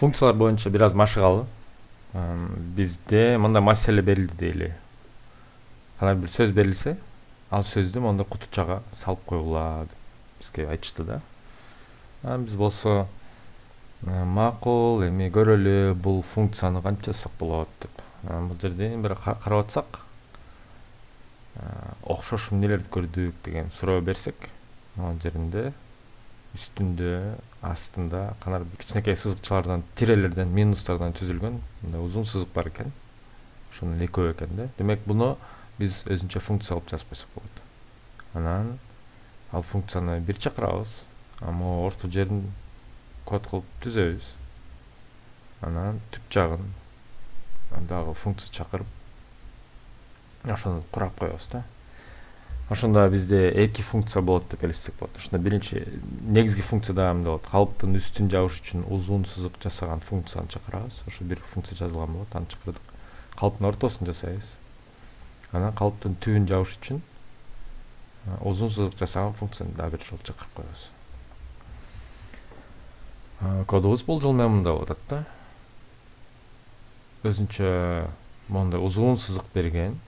Функциялар боюнча бир аз машыгалы. Бизде мындай маселе берилди дейли. Кандай бир сөз берилсе, ал сөздү мондай кутучага салып койгула деп бизге айтышты да. Биз болсо макул, эми көрөлү бул функцияны кантип жазсак болот деп. Бул жерде бир карап атсак, окшош эмнелерди көрдүк деген суроо берсек, ал жеринде үстүндө, астында кандай бир кичинекей сызыкчалардан, тирелерден, минустардан түзүлгөн мындай узун сызык бар экен. Ошонун экөө экен да. Демек, буну биз өзүнчө функция кылып жазып койсок болот. Анан ал функцияны бир чакырабыз, ама орто жерин код кылып түзөбүз. Анан түп жагын дагы функция чакырып, ошону курап коебуз да. Ошондо бизде эки функция болот деп элестетсек болот. Ошондо биринчи негизги функция дагы эмне болот? Калыптын үстүн жабыш үчүн узун сызык жасаган функцияны чакырабыз. Ошо бир функция жазылган болот, аны чакырдык. Калыптын ортосун жасайбыз. Анан калыптын түбүн жабыш үчүн узун сызык жасаган функцияны дагы бир жолу чакырып коебуз. Кодубуз бул жол менен мындай болуп атат да. Өзүнчө мондай узун сызык берген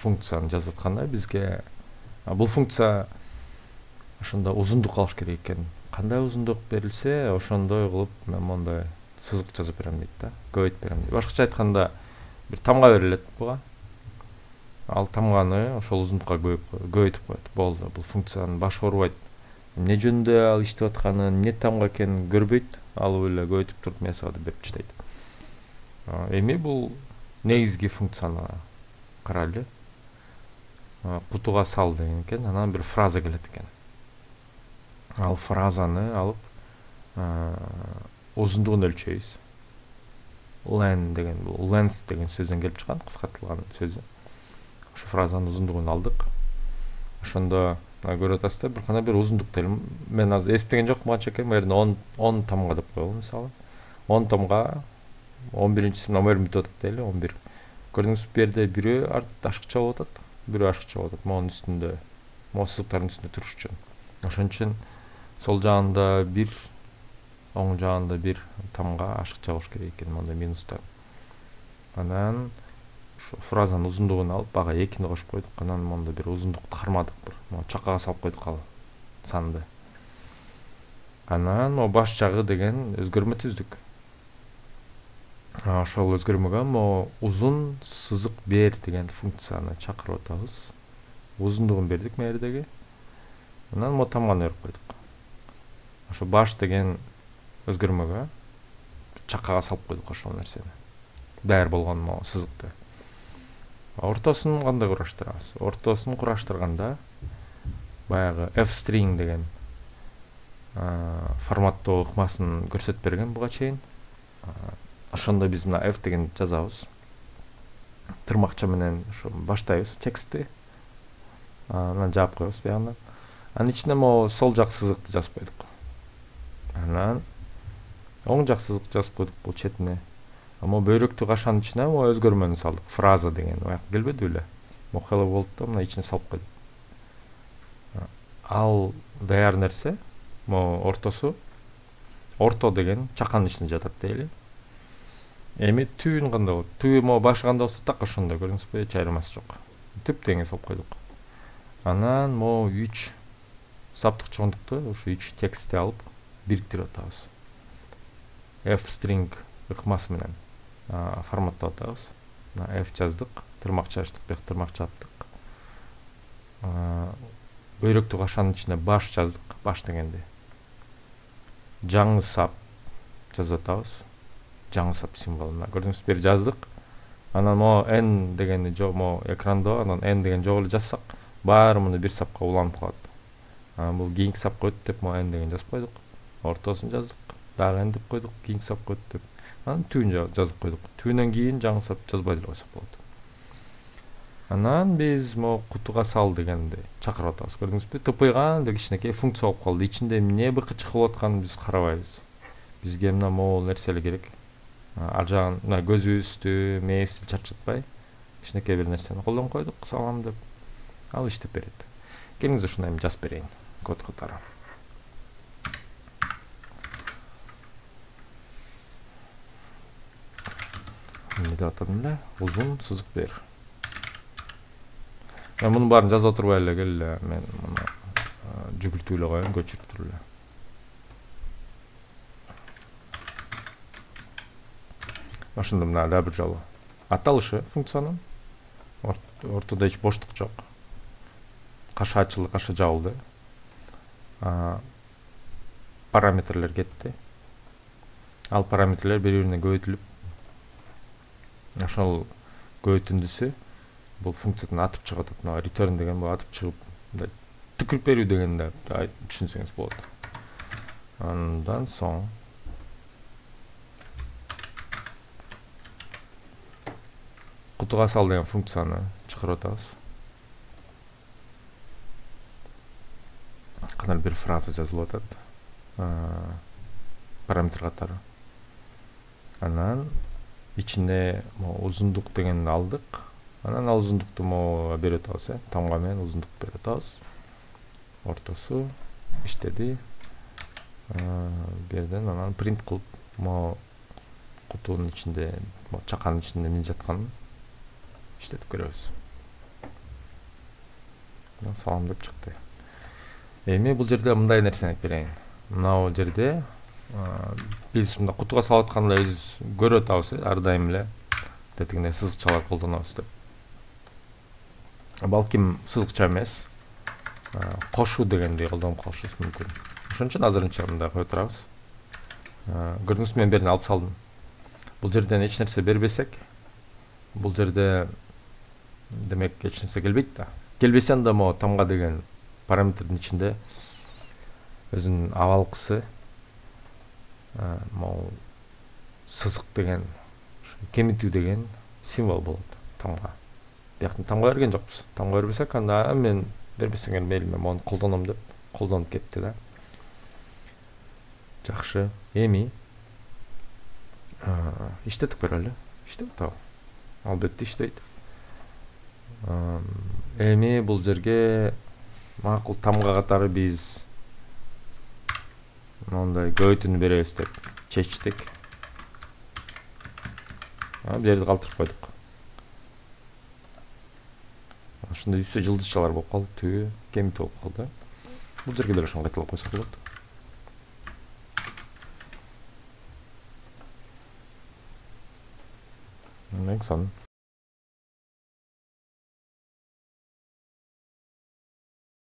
функцияны жазып атканда бизге бул функция ошондо узундук алыш керек экен. Кандай узундук берилсе, ошондой кылып мен мондай сызык жазып берем дейт да. Көбөйтүп берем дейт. Башкача айтканда, бир тамга берилет буга. Ал тамганы ошол узундукка көбөйтүп коет. Болду. Бул функциянын башы оорубайт. Эмне жөнүндө ал иштеп атканын, эмне тамга экенин көрбөйт. Алып эле көбөйтүп туруп месага берип таштайт. Эми бул негизги функцияны карайлы. Кутуга сал деген экен, анан бир фраза келет экен. Ал фразаны алып узундугун өлчөйбүз. Length деген сөздөн келип чыккан, кыскартылган сөзү. Ошо фразанын узундугун алдык. Ошондо көрүп атасыздар, бир кандай бир узундук дейли. Мен азыр эсептеген жокмун канча экен, бул жерде 10 тамга деп коелу мисалы. 10 тамга 11-синин номерин бүтүп атат дейли, 11. Көрдүңүзбү, бу жерде бирөө ашыкча болуп атат, бирөө ашыкча болуп атат. Монун үстүндө, могу сызыктардын үстүндө туруш үчүн. Ошон үчүн сол жагында 1, оң жагында 1 тамга ашыкча болуш керек экен, мондай минустар. Анан ошо фразанын узундугун алып, ага 2-ни кошуп койдук. Анан мондай бир узундукту кармадык, бир чакага салып койдук ал санды. Анан баш жагы деген өзгөрмө түздүк. Ошол өзгөрмөгө узун сызык бер деген функцияны чакырып атабыз. Узундугун бердик мердеги. Анан тамганы берип койдук. Ошо баш деген өзгөрмөгө чакага салып койдук ошол нерсени. Даяр болгон сызыкты. Ортосун кандай кураштырабыз? Ортосун кураштырганда баягы f-string деген форматтоо ыкмасын көрсөтүп берген буга чейин. Ошондо биз мына f деген жазабыз. Тырмакча менен ошо баштайбыз текстти. Анан жаап коебуз буягынан. Анын ичине сол жак сызыкты жазып койдук. Анан оң жак сызык жазып койдук бул четине. Бөйрөктү кашанын ичине өзгөрмөнү салдык. Фраза деген баягы келбеди беле? Hello World'да мына ичине салып койдук. Ал даяр нерсе, ортосу, орто деген чаканын ичине жатат дейли. Эми түбүн кандай болот? Түбү башы кандай болсо так ошондой, көрдүңүзбү? Эч айырмасы жок. Түп деген салып койдук. Анан 3 саптык чоңдукту, ошо 3 текстти алып бириктирип атабыз. f-string ыкмасы менен форматтап атабыз. F жаздык, тырмакча ачтык, бек тырмакча аттык. Бөйрөктү кашанын ичине баш жаздык, баш дегенди. Жаңы сап жазып атабыз. Жаңы сап символуна. Көрдүңүзбү, бир жаздык. Анан n дегенди экранда, анан n деген жок эле жазсак, баары муну бир сапка уланып калат. Бул кийинки сап койт деп n деген жазып койдук. Ортосун жаздык. Дагы n деп койдук, кийинки сап койт деп. Анан түбүн жазып койдук. Түбүнөн кийин жаңы сап жазбай эле койсок болот. Анан биз кутуга сал дегенди чакырып атабыз. Көрдүңүзбү? Тыпыйган деп кичинекей функция болуп калды. Ичинде эмне быкычык болуп атканын биз карабайбыз. Бизге мына могул нерселер керек. Ар жагын көзүбүздү, мээбизди чарчатпай, кичинекей бир нерсени колдонуп койдук, салам деп. Ал иштеп берет. Келиңиз ушуну эми жазып берейин код катары. не деп атадым эле, узун сызык бер. Мен мунун баарын жазып отурбай эле келе, мен муну жүгүртүп эле коеюн, көчүрүп эле. Ошондо мына да бир жолу аталышы функциянын ортодо эч боштук жок. Каша ачылды, каша жабылды. Параметрлер кетти. Ал параметрлер бири-бирине көбөйтүлүп, ошол көбөйтүндүсү бул функциядан атып чыгып атат. Мына return деген бул атып чыгып, мындай түкүрүп берүү дегенди түшүнсөңүз болот. Андан соң кутуга сал деген функцияны чыгарып атабыз. Кандай бир фраза жазылып атат. Параметр катары. Анан ичине узундук дегенди алдык. Анан ал узундукту берип атабыз, тамга менен узундук берип атабыз. Ортосу иштеди. Берден анан принт кылып, кутунун ичинде, чаканын ичинде эмне жатканын иштетип көрөбүз. Салам деп чыкты. Эми бул жерде мындай нерсени айтып берейин. Мына жерде биз мында кутуга салып атканда биз көрүп атабыз, ар дайым эле дегендей сызыкчалар колдонобуз деп. Балким сызыкча эмес, кошуу дегенди колдонуп калышыбыз мүмкүн. Ошон үчүн азырынча мындай коюп турабыз. Көрдүңүзбү, мен берини алып салдым. Бул жерден эч нерсе бербесек, бул жерде демек эч нерсе келбейт да. Келбесе анда тамга деген параметрдин ичинде өзүнүн абалкысы сызык деген, кемитүү деген символ болот тамга. Бияктан тамга берген жокпуз. Тамга бербесек, анда мен бербесеңер мейли, мен мону колдоном деп колдонуп кетти да. Жакшы. Эми иштетип көрөлү. Иштеп атабы? Албетте иштейт. Эми бул жерге макул тамга катары биз мындай көбөйтүүнү беребиз деп чечтик. Бул жерди калтырып койдук. Ошондой үстү жылдызчалар болуп калды, түбү кемитүү болуп калды. Бул жерге деле ошону кайталап койсок болот. Мындан соң